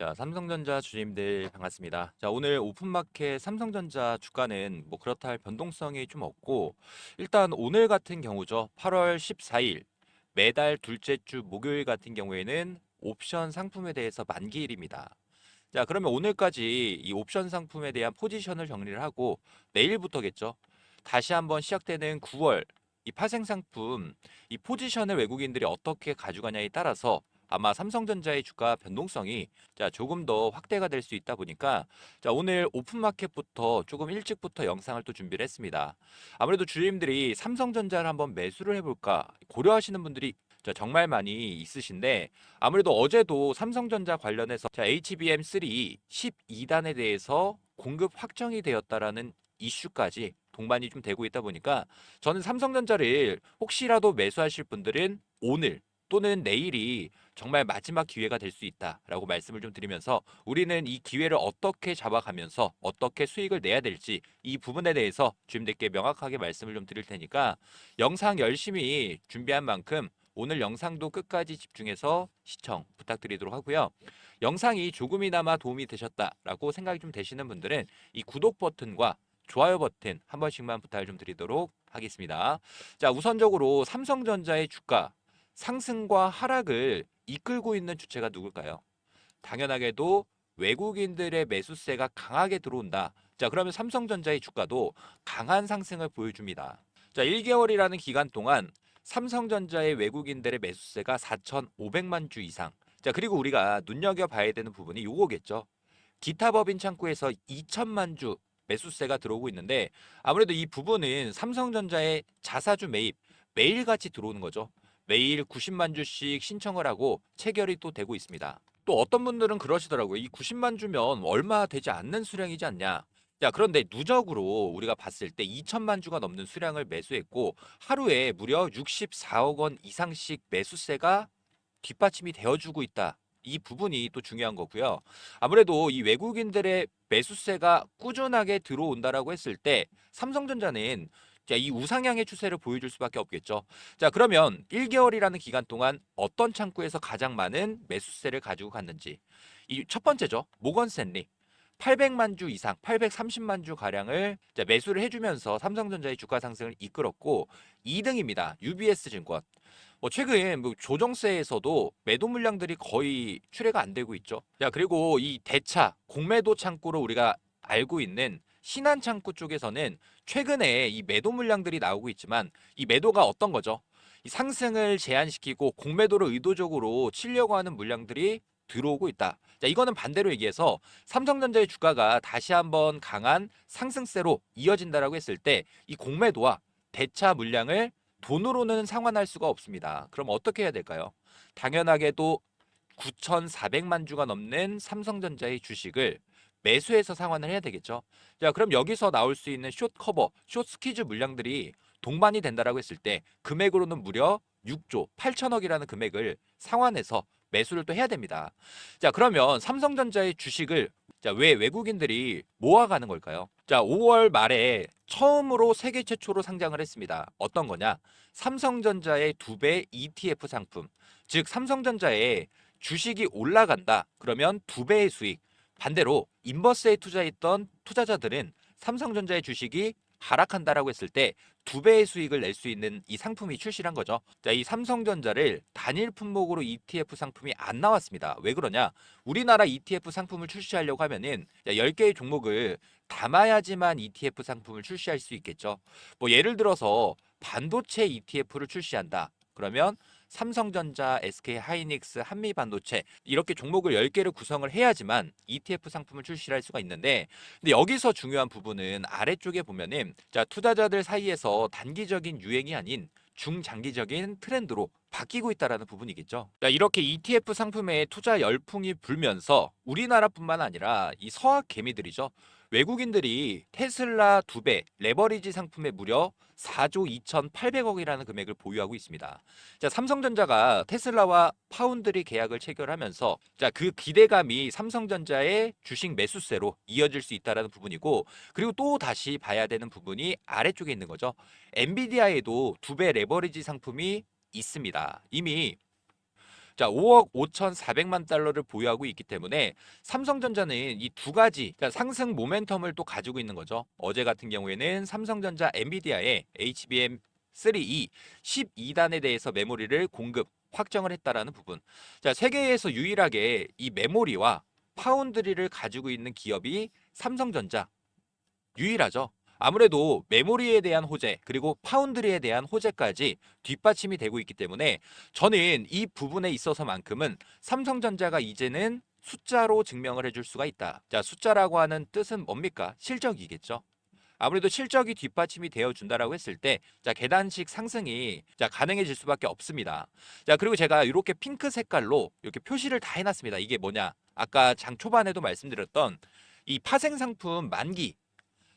자, 삼성전자 주주님들 반갑습니다. 자, 오늘 오픈마켓 삼성전자 주가는 뭐 그렇다 할 변동성이 좀 없고, 일단 오늘 같은 경우죠. 8월 14일 매달 둘째 주 목요일 같은 경우에는 옵션 상품에 대해서 만기일입니다. 자, 그러면 오늘까지 이 옵션 상품에 대한 포지션을 정리를 하고 내일부터겠죠. 다시 한번 시작되는 9월 이 파생 상품 이 포지션을 외국인들이 어떻게 가져가냐에 따라서 아마 삼성전자의 주가 변동성이 조금 더 확대가 될 수 있다 보니까 오늘 오픈마켓부터 조금 일찍부터 영상을 또 준비를 했습니다. 아무래도 주주님들이 삼성전자를 한번 매수를 해볼까 고려하시는 분들이 정말 많이 있으신데, 아무래도 어제도 삼성전자 관련해서 HBM3 12단에 대해서 공급 확정이 되었다라는 이슈까지 동반이 좀 되고 있다 보니까 저는 삼성전자를 혹시라도 매수하실 분들은 오늘 또는 내일이 정말 마지막 기회가 될 수 있다라고 말씀을 좀 드리면서, 우리는 이 기회를 어떻게 잡아가면서 어떻게 수익을 내야 될지 이 부분에 대해서 주님들께 명확하게 말씀을 좀 드릴 테니까 영상 열심히 준비한 만큼 오늘 영상도 끝까지 집중해서 시청 부탁드리도록 하고요. 영상이 조금이나마 도움이 되셨다라고 생각이 좀 되시는 분들은 이 구독 버튼과 좋아요 버튼 한 번씩만 부탁을 좀 드리도록 하겠습니다. 자, 우선적으로 삼성전자의 주가 상승과 하락을 이끌고 있는 주체가 누굴까요? 당연하게도 외국인들의 매수세가 강하게 들어온다. 자, 그러면 삼성전자의 주가도 강한 상승을 보여줍니다. 자, 1개월이라는 기간 동안 삼성전자의 외국인들의 매수세가 4,500만 주 이상. 자, 그리고 우리가 눈여겨봐야 되는 부분이 요거겠죠. 기타 법인 창구에서 2천만 주 매수세가 들어오고 있는데, 아무래도 이 부분은 삼성전자의 자사주 매입 매일같이 들어오는 거죠. 매일 90만 주씩 신청을 하고 체결이 또 되고 있습니다. 또 어떤 분들은 그러시더라고요. 이 90만 주면 얼마 되지 않는 수량이지 않냐. 자, 그런데 누적으로 우리가 봤을 때 2천만 주가 넘는 수량을 매수했고 하루에 무려 64억 원 이상씩 매수세가 뒷받침이 되어주고 있다. 이 부분이 또 중요한 거고요. 아무래도 이 외국인들의 매수세가 꾸준하게 들어온다라고 했을 때 삼성전자는 이 우상향의 추세를 보여줄 수밖에 없겠죠. 자, 그러면 1개월이라는 기간 동안 어떤 창구에서 가장 많은 매수세를 가지고 갔는지. 이 첫 번째죠. 모건 스탠리. 800만 주 이상, 830만 주 가량을 매수를 해주면서 삼성전자의 주가 상승을 이끌었고, 2등입니다. UBS 증권. 최근 조정세에서도 매도 물량들이 거의 출회가 안 되고 있죠. 자, 그리고 이 대차 공매도 창구로 우리가 알고 있는 신한 창구 쪽에서는 최근에 이 매도 물량들이 나오고 있지만, 이 매도가 어떤 거죠? 이 상승을 제한시키고 공매도를 의도적으로 치려고 하는 물량들이 들어오고 있다. 자, 이거는 반대로 얘기해서 삼성전자의 주가가 다시 한번 강한 상승세로 이어진다라고 했을 때 이 공매도와 대차 물량을 돈으로는 상환할 수가 없습니다. 그럼 어떻게 해야 될까요? 당연하게도 9,400만 주가 넘는 삼성전자의 주식을 매수해서 상환을 해야 되겠죠. 자, 그럼 여기서 나올 수 있는 숏 커버, 숏 스퀴즈 물량들이 동반이 된다라고 했을 때 금액으로는 무려 6조 8천억이라는 금액을 상환해서 매수를 또 해야 됩니다. 자, 그러면 삼성전자의 주식을 왜 외국인들이 모아가는 걸까요? 자, 5월 말에 처음으로 세계 최초로 상장을 했습니다. 어떤 거냐? 삼성전자의 2배 ETF 상품. 즉, 삼성전자의 주식이 올라간다. 그러면 2배의 수익. 반대로 인버스에 투자했던 투자자들은 삼성전자의 주식이 하락한다라고 했을 때 2배의 수익을 낼 수 있는 이 상품이 출시한 거죠. 자, 이 삼성전자를 단일 품목으로 ETF 상품이 안 나왔습니다. 왜 그러냐? 우리나라 ETF 상품을 출시하려고 하면은 10개의 종목을 담아야지만 ETF 상품을 출시할 수 있겠죠. 뭐 예를 들어서 반도체 ETF를 출시한다. 그러면 삼성전자, SK하이닉스, 한미반도체 이렇게 종목을 10개를 구성을 해야지만 ETF 상품을 출시할 수가 있는데, 근데 여기서 중요한 부분은 아래쪽에 보면은 투자자들 사이에서 단기적인 유행이 아닌 중장기적인 트렌드로 바뀌고 있다라는 부분이겠죠. 이렇게 ETF 상품에 투자 열풍이 불면서 우리나라뿐만 아니라 이 서학 개미들이죠. 외국인들이 테슬라 2배 레버리지 상품에 무려 4조 2,800억이라는 금액을 보유하고 있습니다. 자, 삼성전자가 테슬라와 파운드리 계약을 체결하면서 그 기대감이 삼성전자의 주식 매수세로 이어질 수 있다라는 부분이고, 그리고 또 다시 봐야 되는 부분이 아래쪽에 있는 거죠. 엔비디아에도 2배 레버리지 상품이 있습니다. 이미 자, 5억 5,400만 달러를 보유하고 있기 때문에 삼성전자는 이 두 가지 그러니까 상승 모멘텀을 또 가지고 있는 거죠. 어제 같은 경우에는 삼성전자 엔비디아의 HBM3E 12단에 대해서 메모리를 공급 확정을 했다라는 부분. 자, 세계에서 유일하게 이 메모리와 파운드리를 가지고 있는 기업이 삼성전자 유일하죠. 아무래도 메모리에 대한 호재 그리고 파운드리에 대한 호재까지 뒷받침이 되고 있기 때문에 저는 이 부분에 있어서만큼은 삼성전자가 이제는 숫자로 증명을 해줄 수가 있다. 자, 숫자라고 하는 뜻은 뭡니까? 실적이겠죠. 아무래도 실적이 뒷받침이 되어 준다라고 했을 때, 자, 계단식 상승이 가능해질 수밖에 없습니다. 자, 그리고 제가 이렇게 핑크 색깔로 이렇게 표시를 다 해놨습니다. 이게 뭐냐? 아까 장 초반에도 말씀드렸던 이 파생 상품 만기.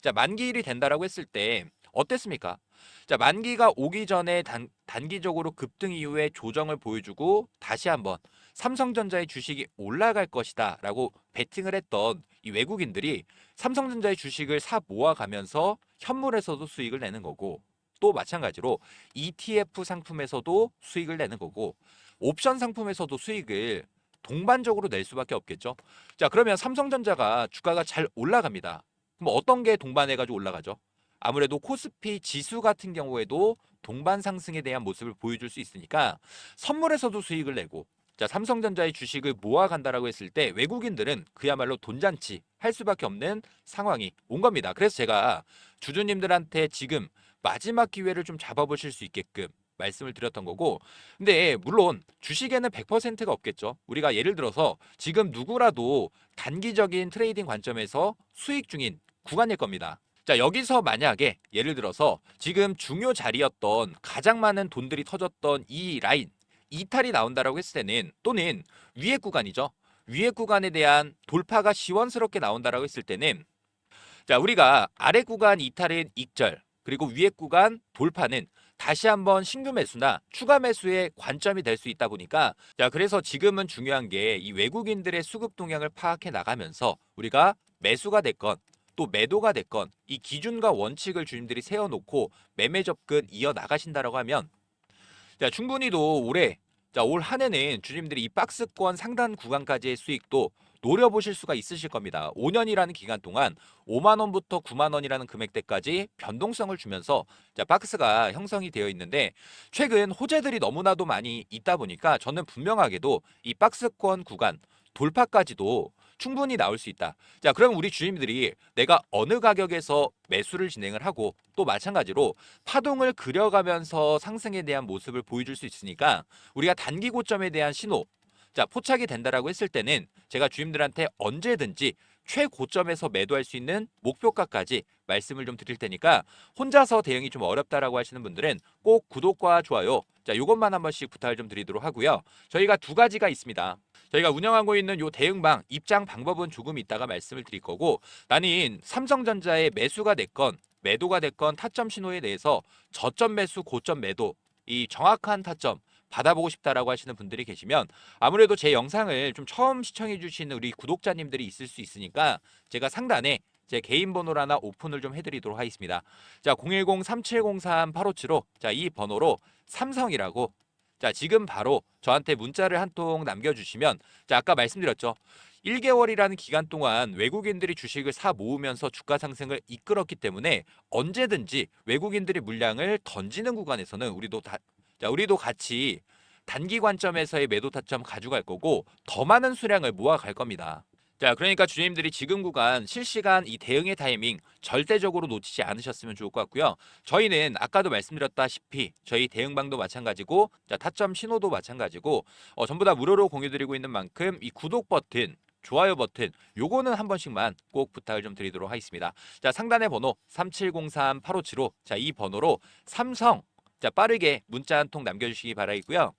자, 만기일이 된다라고 했을 때 어땠습니까? 자, 만기가 오기 전에 단기적으로 급등 이후에 조정을 보여주고 다시 한번 삼성전자의 주식이 올라갈 것이다라고 베팅을 했던 이 외국인들이 삼성전자의 주식을 사 모아가면서 현물에서도 수익을 내는 거고 또 마찬가지로 ETF 상품에서도 수익을 내는 거고 옵션 상품에서도 수익을 동반적으로 낼 수밖에 없겠죠. 자, 그러면 삼성전자가 주가가 잘 올라갑니다. 그럼 어떤 게 동반해가지고 올라가죠? 아무래도 코스피 지수 같은 경우에도 동반 상승에 대한 모습을 보여줄 수 있으니까 선물에서도 수익을 내고 자, 삼성전자의 주식을 모아간다라고 했을 때 외국인들은 그야말로 돈잔치 할 수밖에 없는 상황이 온 겁니다. 그래서 제가 주주님들한테 지금 마지막 기회를 좀 잡아보실 수 있게끔 말씀을 드렸던 거고 근데 물론 주식에는 100%가 없겠죠. 우리가 예를 들어서 지금 누구라도 단기적인 트레이딩 관점에서 수익 중인 구간일 겁니다. 자, 여기서 만약에 예를 들어서 지금 중요 자리였던 가장 많은 돈들이 터졌던 이 라인 이탈이 나온다라고 했을 때는 또는 위에 구간이죠. 위에 구간에 대한 돌파가 시원스럽게 나온다라고 했을 때는 자, 우리가 아래 구간 이탈은 익절 그리고 위에 구간 돌파는 다시 한번 신규 매수나 추가 매수의 관점이 될 수 있다 보니까 자, 그래서 지금은 중요한 게 이 외국인들의 수급 동향을 파악해 나가면서 우리가 매수가 됐건 또 매도가 됐건 이 기준과 원칙을 주님들이 세워놓고 매매 접근 이어 나가신다라고 하면 자, 충분히도 올해 올 한 해는 주님들이 이 박스권 상단 구간까지의 수익도 노려보실 수가 있으실 겁니다. 5년이라는 기간 동안 5만 원부터 9만 원이라는 금액대까지 변동성을 주면서 자, 박스가 형성이 되어 있는데 최근 호재들이 너무나도 많이 있다 보니까 저는 분명하게도 이 박스권 구간 돌파까지도 충분히 나올 수 있다. 자, 그럼 우리 주님들이 내가 어느 가격에서 매수를 진행을 하고 또 마찬가지로 파동을 그려가면서 상승에 대한 모습을 보여줄 수 있으니까 우리가 단기 고점에 대한 신호 자, 포착이 된다라고 했을 때는 제가 주임들한테 언제든지 최고점에서 매도할 수 있는 목표가까지 말씀을 좀 드릴 테니까 혼자서 대응이 좀 어렵다라고 하시는 분들은 꼭 구독과 좋아요 자, 요것만 한 번씩 부탁을 좀 드리도록 하고요. 저희가 두 가지가 있습니다. 저희가 운영하고 있는 요 대응방 입장 방법은 조금 이따가 말씀을 드릴 거고 나는 삼성전자의 매수가 됐건 매도가 됐건 타점 신호에 대해서 저점 매수 고점 매도 이 정확한 타점 받아보고 싶다라고 하시는 분들이 계시면 아무래도 제 영상을 좀 처음 시청해 주시는 우리 구독자님들이 있을 수 있으니까 제가 상단에 제 개인 번호를 하나 오픈을 좀 해드리도록 하겠습니다. 자, 010-3703-8575 자, 이 번호로 삼성이라고 자, 지금 바로 저한테 문자를 한 통 남겨주시면 자, 아까 말씀드렸죠. 1개월이라는 기간 동안 외국인들이 주식을 사 모으면서 주가 상승을 이끌었기 때문에 언제든지 외국인들이 물량을 던지는 구간에서는 우리도 같이 단기 관점에서의 매도 타점 가져갈 거고 더 많은 수량을 모아갈 겁니다. 자, 그러니까 주님들이 지금 구간 실시간 이 대응의 타이밍 절대적으로 놓치지 않으셨으면 좋을 것 같고요. 저희는 아까도 말씀드렸다시피 저희 대응방도 마찬가지고 자, 타점 신호도 마찬가지고 전부 다 무료로 공유드리고 있는 만큼 이 구독 버튼 좋아요 버튼 요거는 한 번씩만 꼭 부탁을 좀 드리도록 하겠습니다. 자, 상단의 번호 3703-8575 자, 이 번호로 삼성 자, 빠르게 문자 한 통 남겨주시기 바라겠고요.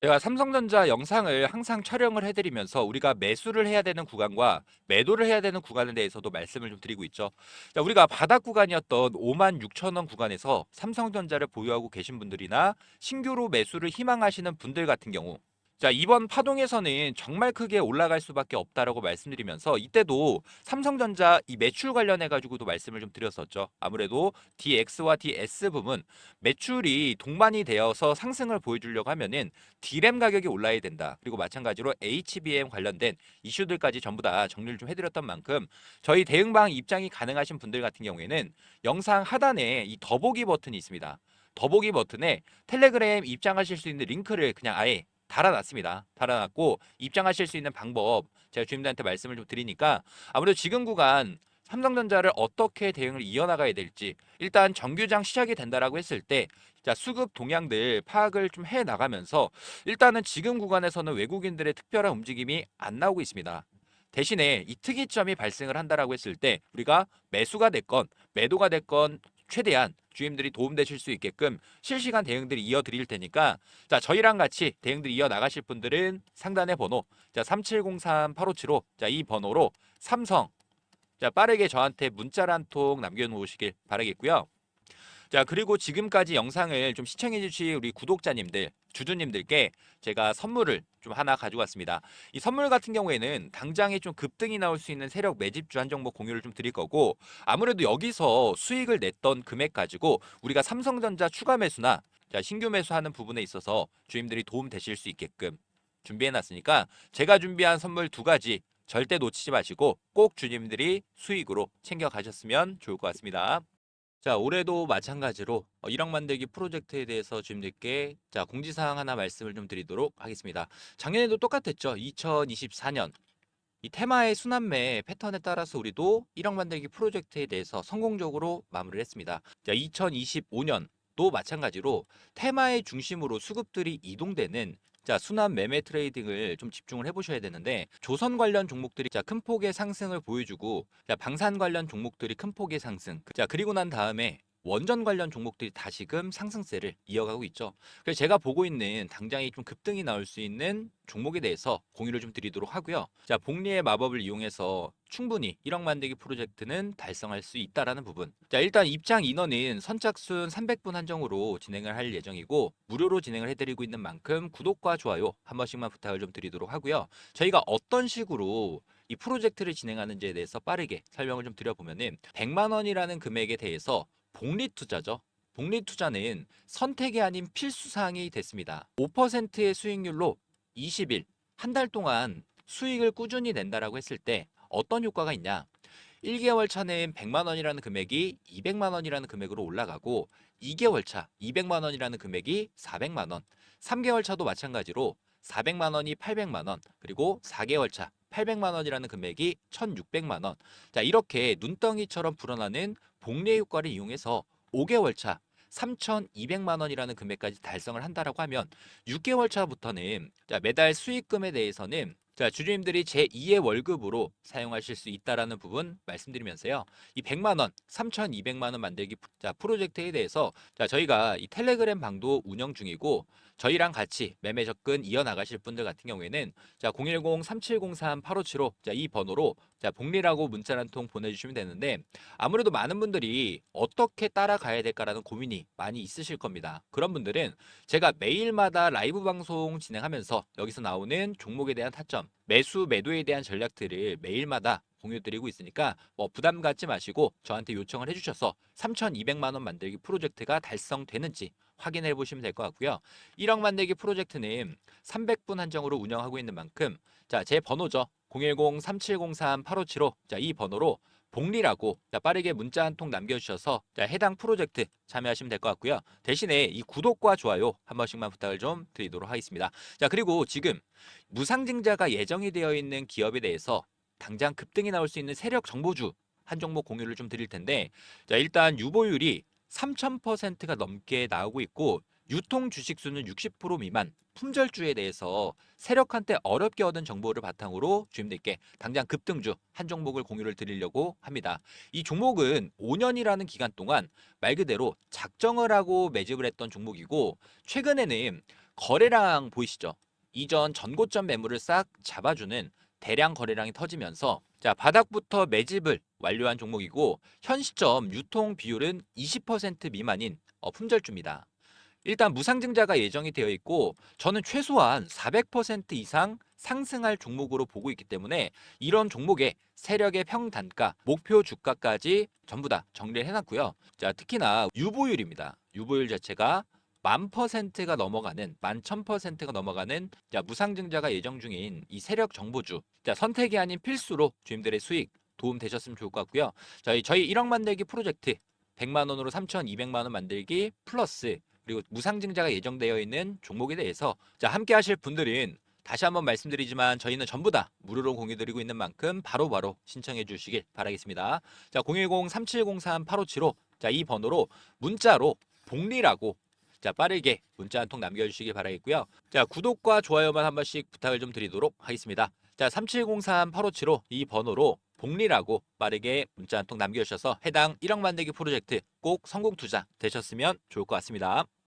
제가 삼성전자 영상을 항상 촬영을 해드리면서 우리가 매수를 해야 되는 구간과 매도를 해야 되는 구간에 대해서도 말씀을 좀 드리고 있죠. 자, 우리가 바닥 구간이었던 5만 6천 원 구간에서 삼성전자를 보유하고 계신 분들이나 신규로 매수를 희망하시는 분들 같은 경우 자, 이번 파동에서는 정말 크게 올라갈 수밖에 없다라고 말씀드리면서 이때도 삼성전자 이 매출 관련해 가지고도 말씀을 좀 드렸었죠. 아무래도 DX와 DS 부분 매출이 동반이 되어서 상승을 보여주려고 하면은 D램 가격이 올라야 된다. 그리고 마찬가지로 HBM 관련된 이슈들까지 전부 다 정리를 좀 해드렸던 만큼 저희 대응방 입장이 가능하신 분들 같은 경우에는 영상 하단에 이 더보기 버튼이 있습니다. 더보기 버튼에 텔레그램 입장하실 수 있는 링크를 그냥 아예 달아놨습니다. 달아놨고 입장하실 수 있는 방법 제가 주임들한테 말씀을 좀 드리니까 아무래도 지금 구간 삼성전자를 어떻게 대응을 이어나가야 될지 일단 정규장 시작이 된다라고 했을 때 자, 수급 동향들 파악을 좀 해 나가면서 일단은 지금 구간에서는 외국인들의 특별한 움직임이 안 나오고 있습니다. 대신에 이 특이점이 발생을 한다라고 했을 때 우리가 매수가 됐건 매도가 됐건 최대한 주임들이 도움되실 수 있게끔 실시간 대응들이 이어드릴 테니까 자, 저희랑 같이 대응들 이어 나가실 분들은 상단의 번호 자, 3703-8575 자, 이 번호로 삼성 자, 빠르게 저한테 문자를 한 통 남겨 놓으시길 바라겠고요. 자, 그리고 지금까지 영상을 좀 시청해 주신 우리 구독자님들, 주주님들께 제가 선물을 좀 하나 가져왔습니다. 이 선물 같은 경우에는 당장에 좀 급등이 나올 수 있는 세력 매집 주한 종목 공유를 좀 드릴 거고 아무래도 여기서 수익을 냈던 금액 가지고 우리가 삼성전자 추가 매수나 자, 신규 매수하는 부분에 있어서 주임들이 도움 되실 수 있게끔 준비해 놨으니까 제가 준비한 선물 두 가지 절대 놓치지 마시고 꼭 주님들이 수익으로 챙겨 가셨으면 좋을 것 같습니다. 자, 올해도 마찬가지로 1억 만들기 프로젝트에 대해서 주님들께 자, 공지사항 하나 말씀을 좀 드리도록 하겠습니다. 작년에도 똑같았죠. 2024년 이 테마의 순환매 패턴에 따라서 우리도 1억 만들기 프로젝트에 대해서 성공적으로 마무리를 했습니다. 자, 2025년도 마찬가지로 테마의 중심으로 수급들이 이동되는 자, 순환 매매 트레이딩을 좀 집중을 해보셔야 되는데 조선 관련 종목들이 자, 큰 폭의 상승을 보여주고 자, 방산 관련 종목들이 큰 폭의 상승 자, 그리고 난 다음에 원전 관련 종목들이 다시금 상승세를 이어가고 있죠. 그래서 제가 보고 있는 당장에 좀 급등이 나올 수 있는 종목에 대해서 공유를 좀 드리도록 하고요. 자, 복리의 마법을 이용해서 충분히 1억 만들기 프로젝트는 달성할 수 있다라는 부분. 자, 일단 입장 인원은 선착순 300분 한정으로 진행을 할 예정이고 무료로 진행을 해드리고 있는 만큼 구독과 좋아요 한 번씩만 부탁을 좀 드리도록 하고요. 저희가 어떤 식으로 이 프로젝트를 진행하는지에 대해서 빠르게 설명을 좀 드려보면은 100만 원이라는 금액에 대해서 복리 투자죠. 복리 투자는 선택이 아닌 필수 사항이 됐습니다. 5%의 수익률로 20일, 한 달 동안 수익을 꾸준히 낸다라고 했을 때 어떤 효과가 있냐? 1개월 차는 100만 원이라는 금액이 200만 원이라는 금액으로 올라가고 2개월 차 200만 원이라는 금액이 400만 원, 3개월 차도 마찬가지로 400만 원이 800만 원, 그리고 4개월 차 800만 원이라는 금액이 1,600만 원. 자, 이렇게 눈덩이처럼 불어나는 복리 효과를 이용해서 5개월 차 3,200만 원이라는 금액까지 달성을 한다라고 하면 6개월 차부터는 자, 매달 수익금에 대해서는 자, 주주님들이 제2의 월급으로 사용하실 수 있다라는 부분 말씀드리면서요. 이 100만 원, 3,200만 원 만들기 자, 프로젝트에 대해서 자, 저희가 이 텔레그램 방도 운영 중이고 저희랑 같이 매매 접근 이어나가실 분들 같은 경우에는 자, 010-3703-8575 자, 이 번호로 자, 복리라고 문자 한 통 보내주시면 되는데 아무래도 많은 분들이 어떻게 따라가야 될까라는 고민이 많이 있으실 겁니다. 그런 분들은 제가 매일마다 라이브 방송 진행하면서 여기서 나오는 종목에 대한 타점, 매수, 매도에 대한 전략들을 매일마다 공유드리고 있으니까 뭐 부담 갖지 마시고 저한테 요청을 해주셔서 3,200만 원 만들기 프로젝트가 달성되는지 확인해 보시면 될 것 같고요. 1억 만들기 프로젝트는 300분 한정으로 운영하고 있는 만큼 자, 제 번호죠. 010-3703-8575 자, 이 번호로 복리라고 자, 빠르게 문자 한 통 남겨주셔서 자, 해당 프로젝트 참여하시면 될 것 같고요. 대신에 이 구독과 좋아요 한 번씩만 부탁을 좀 드리도록 하겠습니다. 자, 그리고 지금 무상증자가 예정이 되어 있는 기업에 대해서 당장 급등이 나올 수 있는 세력 정보주 한 종목 공유를 좀 드릴 텐데 자, 일단 유보율이 3,000%가 넘게 나오고 있고 유통 주식 수는 60% 미만 품절주에 대해서 세력한테 어렵게 얻은 정보를 바탕으로 주임들께 당장 급등주 한 종목을 공유를 드리려고 합니다. 이 종목은 5년이라는 기간 동안 말 그대로 작정을 하고 매집을 했던 종목이고 최근에는 거래량 보이시죠? 이전 전고점 매물을 싹 잡아주는 대량 거래량이 터지면서 자, 바닥부터 매집을 완료한 종목이고 현 시점 유통 비율은 20% 미만인 품절주입니다. 일단 무상증자가 예정이 되어 있고 저는 최소한 400% 이상 상승할 종목으로 보고 있기 때문에 이런 종목의 세력의 평단가, 목표 주가까지 전부 다 정리를 해놨고요. 자, 특히나 유보율입니다. 유보율 자체가 1000%가 넘어가는 11,000%가 넘어가는 자, 무상증자가 예정 중인 이 세력 정보주 자, 선택이 아닌 필수로 주임들의 수익 도움 되셨으면 좋을 것 같고요. 저희 1억 만들기 프로젝트 100만 원으로 3,200만 원 만들기 플러스 그리고 무상증자가 예정되어 있는 종목에 대해서 자, 함께 하실 분들은 다시 한번 말씀드리지만 저희는 전부 다 무료로 공유드리고 있는 만큼 바로바로 신청해 주시길 바라겠습니다. 자, 010-3703-8575 자, 이 번호로 문자로 복리라고 자, 빠르게 문자 한 통 남겨주시길 바라겠고요. 자, 구독과 좋아요만 한 번씩 부탁을 좀 드리도록 하겠습니다. 자, 3703-8575 이 번호로 복리라고 빠르게 문자 한 통 남겨주셔서 해당 1억 만들기 프로젝트 꼭 성공 투자 되셨으면 좋을 것 같습니다.